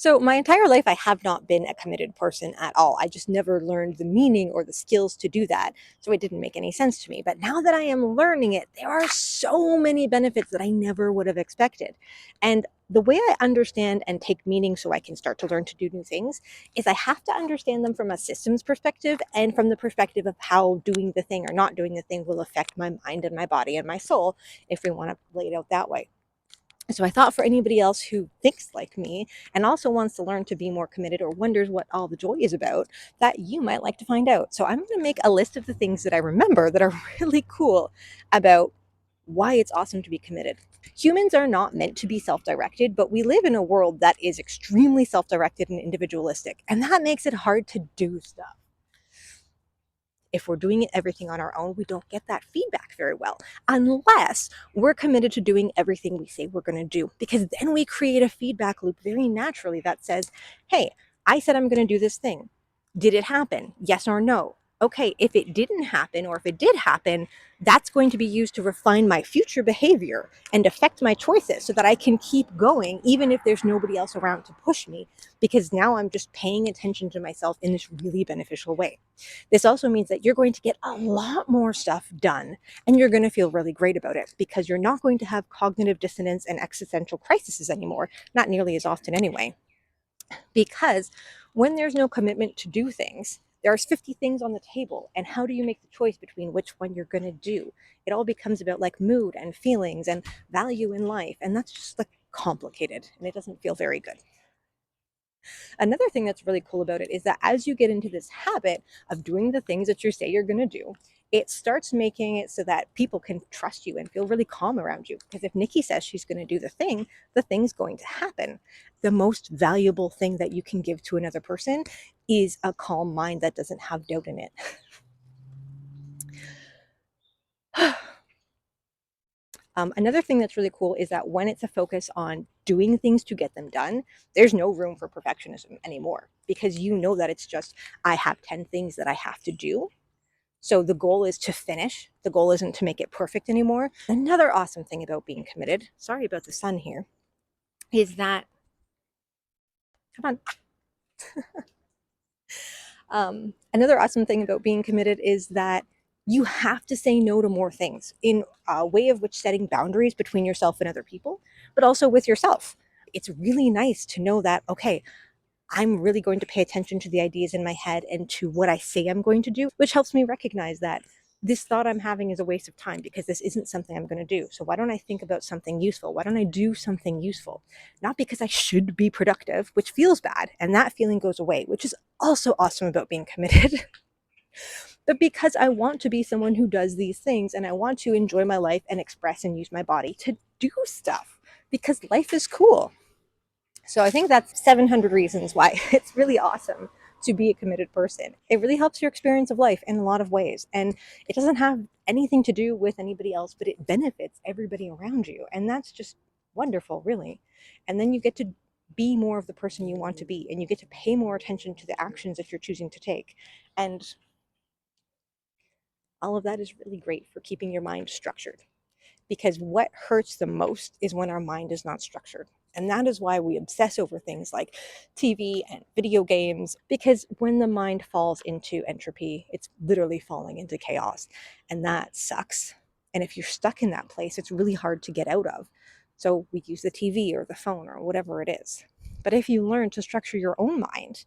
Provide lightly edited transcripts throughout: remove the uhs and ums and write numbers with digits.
So my entire life, I have not been a committed person at all. I just never learned the meaning or the skills to do that. So it didn't make any sense to me. But now that I am learning it, there are so many benefits that I never would have expected. And the way I understand and take meaning so I can start to learn to do new things is I have to understand them from a systems perspective and from the perspective of how doing the thing or not doing the thing will affect my mind and my body and my soul, if we want to lay it out that way. So I thought for anybody else who thinks like me and also wants to learn to be more committed or wonders what all the joy is about, that you might like to find out. So I'm going to make a list of the things that I remember that are really cool about why it's awesome to be committed. Humans are not meant to be self directed, but we live in a world that is extremely self directed and individualistic. And that makes it hard to do stuff. If we're doing everything on our own, we don't get that feedback very well, unless we're committed to doing everything we say we're going to do, because then we create a feedback loop very naturally that says, hey, I said I'm going to do this thing. Did it happen? Yes or no? Okay, if it didn't happen or if it did happen, that's going to be used to refine my future behavior and affect my choices so that I can keep going even if there's nobody else around to push me, because now I'm just paying attention to myself in this really beneficial way. This also means that you're going to get a lot more stuff done and you're going to feel really great about it because you're not going to have cognitive dissonance and existential crises anymore, not nearly as often anyway. Because when there's no commitment to do things, there's 50 things on the table, and how do you make the choice between which one you're going to do? It all becomes about like mood and feelings and value in life, and that's just like complicated and it doesn't feel very good. Another thing that's really cool about it is that as you get into this habit of doing the things that you say you're going to do, it starts making it so that people can trust you and feel really calm around you. Because if Nikki says she's going to do the thing's going to happen. The most valuable thing that you can give to another person is a calm mind that doesn't have doubt in it. Another thing that's really cool is that when it's a focus on doing things to get them done, there's no room for perfectionism anymore because you know that it's just, I have 10 things that I have to do. So the goal is to finish. The goal isn't to make it perfect anymore. Another awesome thing about being committed, sorry about the sun here, is that, come on. Another awesome thing about being committed is that you have to say no to more things in a way of which setting boundaries between yourself and other people, but also with yourself. It's really nice to know that, okay, I'm really going to pay attention to the ideas in my head and to what I say I'm going to do, which helps me recognize that this thought I'm having is a waste of time because this isn't something I'm going to do. So why don't I think about something useful? Why don't I do something useful? Not because I should be productive, which feels bad, and that feeling goes away, which is also awesome about being committed. But because I want to be someone who does these things and I want to enjoy my life and express and use my body to do stuff because life is cool. So I think that's 700 reasons why it's really awesome to be a committed person. It really helps your experience of life in a lot of ways. And it doesn't have anything to do with anybody else, but it benefits everybody around you. And that's just wonderful, really. And then you get to be more of the person you want to be, and you get to pay more attention to the actions that you're choosing to take. And all of that is really great for keeping your mind structured, because what hurts the most is when our mind is not structured. And that is why we obsess over things like TV and video games, because when the mind falls into entropy, it's literally falling into chaos. And that sucks. And if you're stuck in that place, it's really hard to get out of. So we use the TV or the phone or whatever it is. But if you learn to structure your own mind,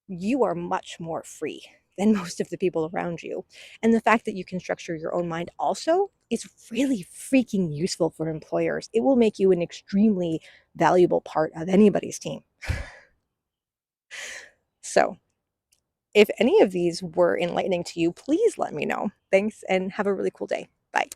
you are much more free than most of the people around you. And the fact that you can structure your own mind also is really freaking useful for employers. It will make you an extremely valuable part of anybody's team. So, if any of these were enlightening to you, please let me know. Thanks and have a really cool day. Bye.